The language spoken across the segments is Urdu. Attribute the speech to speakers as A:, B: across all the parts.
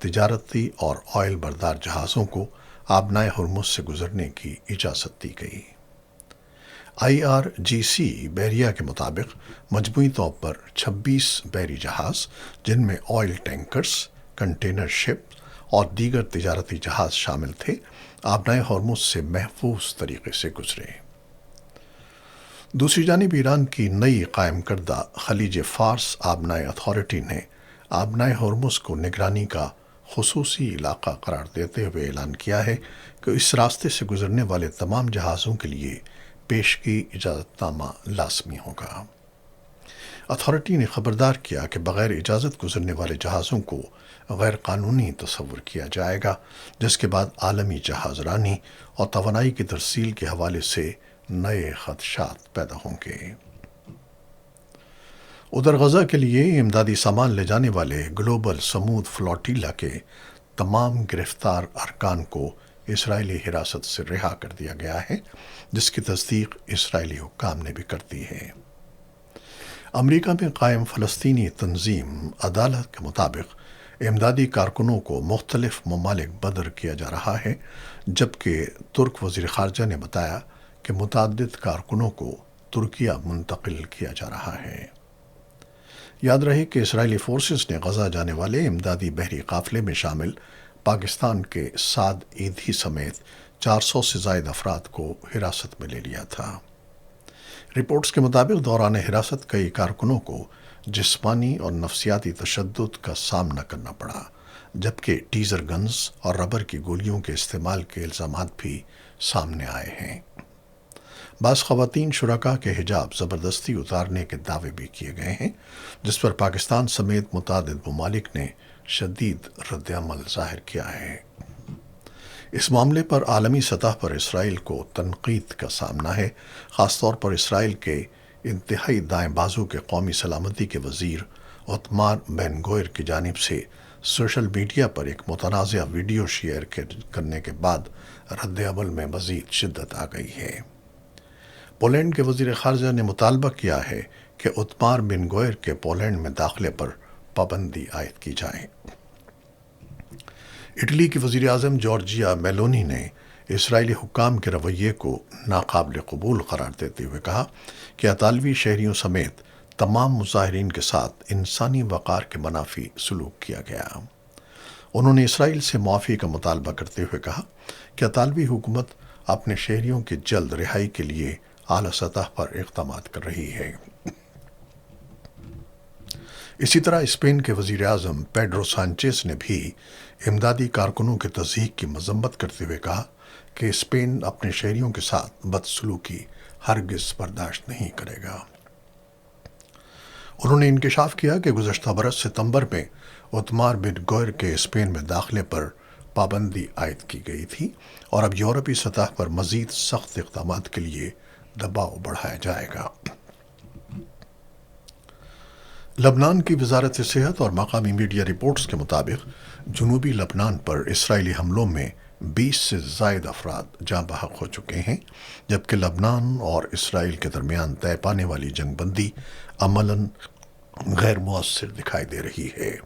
A: تجارتی اور آئل بردار جہازوں کو آبنائے ہرمز سے گزرنے کی اجازت دی گئی۔ IRGC بحریہ کے مطابق مجموعی طور پر 26 بحری جہاز، جن میں آئل ٹینکرز، کنٹینر شپ اور دیگر تجارتی جہاز شامل تھے، آبنائے ہرمز سے محفوظ طریقے سے گزرے۔ دوسری جانب ایران کی نئی قائم کردہ خلیج فارس آبنائے اتھارٹی نے آبنائے ہرمز کو نگرانی کا خصوصی علاقہ قرار دیتے ہوئے اعلان کیا ہے کہ اس راستے سے گزرنے والے تمام جہازوں کے لیے پیشگی اجازت نامہ لازمی ہوگا۔ اتھارٹی نے خبردار کیا کہ بغیر اجازت گزرنے والے جہازوں کو غیر قانونی تصور کیا جائے گا، جس کے بعد عالمی جہاز رانی اور توانائی کی ترسیل کے حوالے سے نئے خدشات پیدا ہوں گے۔ ادھر غزہ کے لیے امدادی سامان لے جانے والے گلوبل سمود فلوٹیلا کے تمام گرفتار ارکان کو اسرائیلی حراست سے رہا کر دیا گیا ہے، جس کی تصدیق اسرائیلی حکام نے بھی کر دی ہے۔ امریکہ میں قائم فلسطینی تنظیم عدالت کے مطابق امدادی کارکنوں کو مختلف ممالک بدر کیا جا رہا ہے، جبکہ ترک وزیر خارجہ نے بتایا کہ متعدد کارکنوں کو ترکیہ منتقل کیا جا رہا ہے۔ یاد رہے کہ اسرائیلی فورسز نے غزہ جانے والے امدادی بحری قافلے میں شامل پاکستان کے سعد ایدھی سمیت 400 سے زائد افراد کو حراست میں لے لیا تھا۔ رپورٹس کے مطابق دوران حراست کئی کارکنوں کو جسمانی اور نفسیاتی تشدد کا سامنا کرنا پڑا، جبکہ ٹیزر گنز اور ربر کی گولیوں کے استعمال کے الزامات بھی سامنے آئے ہیں۔ بعض خواتین شرکاء کے حجاب زبردستی اتارنے کے دعوے بھی کیے گئے ہیں، جس پر پاکستان سمیت متعدد ممالک نے شدید رد عمل ظاہر کیا ہے۔ اس معاملے پر عالمی سطح پر اسرائیل کو تنقید کا سامنا ہے، خاص طور پر اسرائیل کے انتہائی دائیں بازو کے قومی سلامتی کے وزیر اتمار بن گوئر کی جانب سے سوشل میڈیا پر ایک متنازع ویڈیو شیئر کرنے کے بعد رد عمل میں مزید شدت آ گئی ہے۔ پولینڈ کے وزیر خارجہ نے مطالبہ کیا ہے کہ اتمار بن گوئر کے پولینڈ میں داخلے پر پابندی عائد کی جائے۔ اٹلی کی وزیر اعظم جارجیا میلونی نے اسرائیلی حکام کے رویے کو ناقابل قبول قرار دیتے ہوئے کہا کہ اطالوی شہریوں سمیت تمام مظاہرین کے ساتھ انسانی وقار کے منافی سلوک کیا گیا۔ انہوں نے اسرائیل سے معافی کا مطالبہ کرتے ہوئے کہا کہ اطالوی حکومت اپنے شہریوں کی جلد رہائی کے لیے اعلیٰ سطح پر اقدامات کر رہی ہے۔ اسی طرح اسپین کے وزیر اعظم پیڈرو سانچیز نے بھی امدادی کارکنوں کے تضحیک کی مذمت کرتے ہوئے کہا کہ اسپین اپنے شہریوں کے ساتھ بدسلوکی ہرگز برداشت نہیں کرے گا۔ انہوں نے انکشاف کیا کہ گزشتہ برس ستمبر میں اتمار بن گوئر کے اسپین میں داخلے پر پابندی عائد کی گئی تھی، اور اب یورپی سطح پر مزید سخت اقدامات کے لیے دباؤ بڑھایا جائے گا۔ لبنان کی وزارت صحت اور مقامی میڈیا رپورٹس کے مطابق جنوبی لبنان پر اسرائیلی حملوں میں 20 سے زائد افراد جاں بحق ہو چکے ہیں، جبکہ لبنان اور اسرائیل کے درمیان طے پانے والی جنگ بندی عملاً غیر مؤثر دکھائی دے رہی ہے۔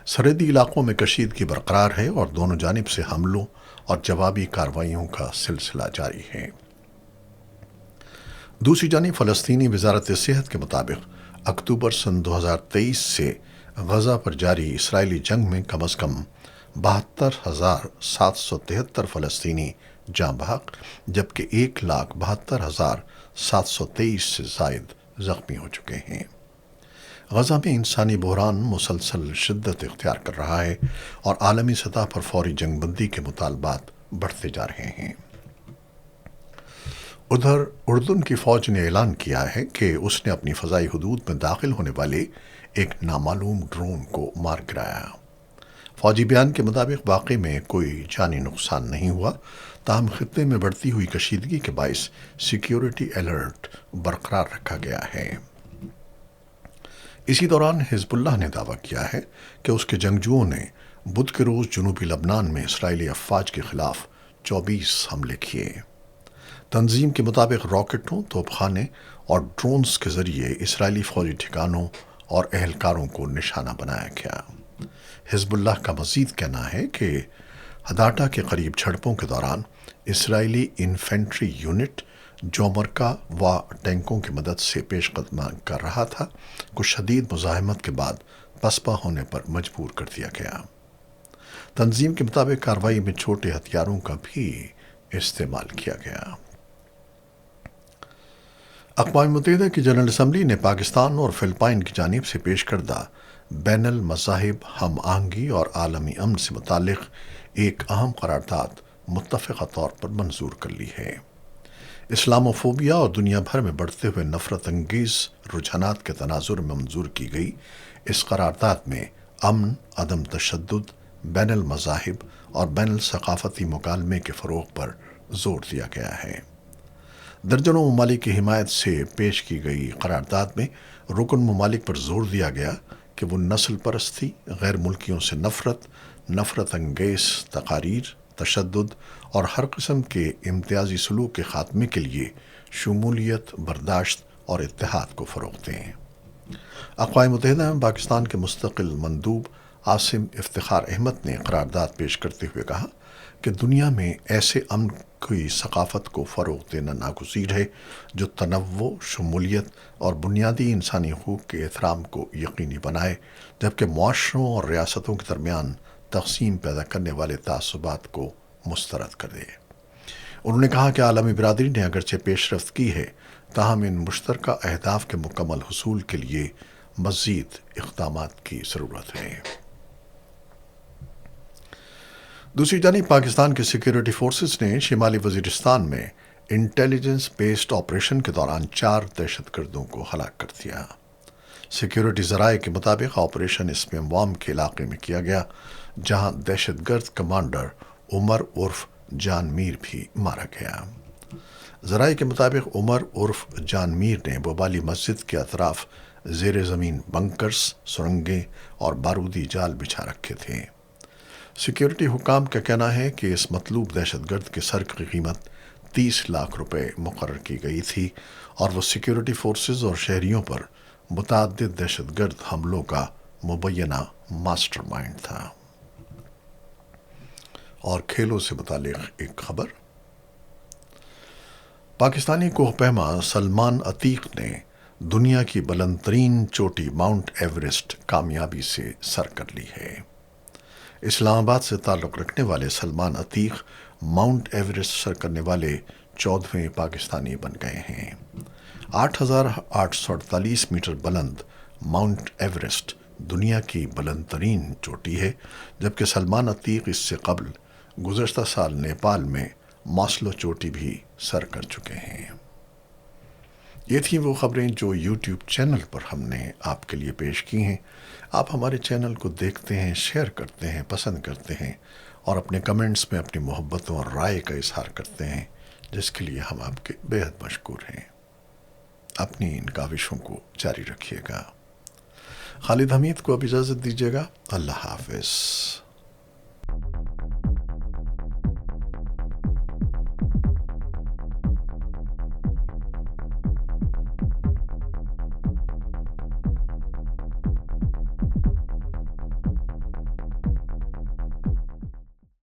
A: سرحدی علاقوں میں کشیدگی برقرار ہے اور دونوں جانب سے حملوں اور جوابی کارروائیوں کا سلسلہ جاری ہے۔ دوسری جانب فلسطینی وزارت صحت کے مطابق اکتوبر سن 2023 سے غزہ پر جاری اسرائیلی جنگ میں کم از کم 72,773 فلسطینی جاں بحق، جبکہ 1,72,723 سے زائد زخمی ہو چکے ہیں۔ غزہ میں انسانی بحران مسلسل شدت اختیار کر رہا ہے اور عالمی سطح پر فوری جنگ بندی کے مطالبات بڑھتے جا رہے ہیں۔ ادھر اردن کی فوج نے اعلان کیا ہے کہ اس نے اپنی فضائی حدود میں داخل ہونے والے ایک نامعلوم ڈرون کو مار گرایا۔ فوجی بیان کے مطابق واقعے میں کوئی جانی نقصان نہیں ہوا، تاہم خطے میں بڑھتی ہوئی کشیدگی کے باعث سیکیورٹی الرٹ برقرار رکھا گیا ہے۔ اسی دوران حزب اللہ نے دعویٰ کیا ہے کہ اس کے جنگجوؤں نے بدھ کے روز جنوبی لبنان میں اسرائیلی افواج کے خلاف 24 حملے کیے۔ تنظیم کے مطابق راکٹوں، توپ خانے اور ڈرونز کے ذریعے اسرائیلی فوجی ٹھکانوں اور اہلکاروں کو نشانہ بنایا گیا۔ حزب اللہ کا مزید کہنا ہے کہ ہداٹا کے قریب جھڑپوں کے دوران اسرائیلی انفینٹری یونٹ جو امریکہ و ٹینکوں کی مدد سے پیش قدمی کر رہا تھا کو شدید مزاحمت کے بعد پسپا ہونے پر مجبور کر دیا گیا۔ تنظیم کے مطابق کارروائی میں چھوٹے ہتھیاروں کا بھی استعمال کیا گیا۔ اقوام متحدہ کی جنرل اسمبلی نے پاکستان اور فلپائن کی جانب سے پیش کردہ بین المذاہب ہم آہنگی اور عالمی امن سے متعلق ایک اہم قرارداد متفقہ طور پر منظور کر لی ہے۔ اسلاموفوبیا اور دنیا بھر میں بڑھتے ہوئے نفرت انگیز رجحانات کے تناظر میں منظور کی گئی اس قرارداد میں امن، عدم تشدد، بین المذاہب اور بین الثقافتی مکالمے کے فروغ پر زور دیا گیا ہے۔ درجنوں ممالک کی حمایت سے پیش کی گئی قرارداد میں رکن ممالک پر زور دیا گیا کہ وہ نسل پرستی، غیر ملکیوں سے نفرت، نفرت انگیز تقاریر، تشدد اور ہر قسم کے امتیازی سلوک کے خاتمے کے لیے شمولیت، برداشت اور اتحاد کو فروغ دیں۔ اقوام متحدہ میں پاکستان کے مستقل مندوب عاصم افتخار احمد نے قرارداد پیش کرتے ہوئے کہا کہ دنیا میں ایسے امن کی ثقافت کو فروغ دینا ناگزیر ہے جو تنوع، شمولیت اور بنیادی انسانی حقوق کے احترام کو یقینی بنائے، جبکہ معاشروں اور ریاستوں کے درمیان تقسیم پیدا کرنے والے تعصبات کو مسترد کر دے۔ انہوں نے کہا کہ عالمی برادری نے اگرچہ پیش رفت کی ہے، تاہم ان مشترکہ اہداف کے مکمل حصول کے لیے مزید اقدامات کی ضرورت ہے۔ دوسری جانب پاکستان کے سیکیورٹی فورسز نے شمالی وزیرستان میں انٹیلیجنس بیسڈ آپریشن کے دوران 4 دہشت گردوں کو ہلاک کر دیا۔ سیکیورٹی ذرائع کے مطابق آپریشن اسپیم وام کے علاقے میں کیا گیا، جہاں دہشت گرد کمانڈر عمر عرف جان میر بھی مارا گیا۔ ذرائع کے مطابق عمر عرف جان میر نے بوبالی مسجد کے اطراف زیر زمین بنکرز، سرنگیں اور بارودی جال بچھا رکھے تھے۔ سیکیورٹی حکام کا کہنا ہے کہ اس مطلوب دہشت گرد کے سر کی قیمت 30 لاکھ روپے مقرر کی گئی تھی اور وہ سیکیورٹی فورسز اور شہریوں پر متعدد دہشت گرد حملوں کا مبینہ ماسٹر مائنڈ تھا۔ اور کھیلوں سے متعلق ایک خبر، پاکستانی کوہ پیما سلمان عتیق نے دنیا کی بلند ترین چوٹی ماؤنٹ ایوریسٹ کامیابی سے سر کر لی ہے۔ اسلام آباد سے تعلق رکھنے والے سلمان عتیق ماؤنٹ ایوریسٹ سر کرنے والے 14ویں پاکستانی بن گئے ہیں۔ 8,848 میٹر بلند ماؤنٹ ایوریسٹ دنیا کی بلند ترین چوٹی ہے، جبکہ سلمان عتیق اس سے قبل گزشتہ سال نیپال میں ماسلو چوٹی بھی سر کر چکے ہیں۔ یہ تھیں وہ خبریں جو یوٹیوب چینل پر ہم نے آپ کے لیے پیش کی ہیں۔ آپ ہمارے چینل کو دیکھتے ہیں، شیئر کرتے ہیں، پسند کرتے ہیں اور اپنے کمنٹس میں اپنی محبتوں اور رائے کا اظہار کرتے ہیں، جس کے لیے ہم آپ کے بے حد مشکور ہیں۔ اپنی ان کاوشوں کو جاری رکھیے گا۔ خالد حمید کو اب اجازت دیجیے گا۔ اللہ حافظ۔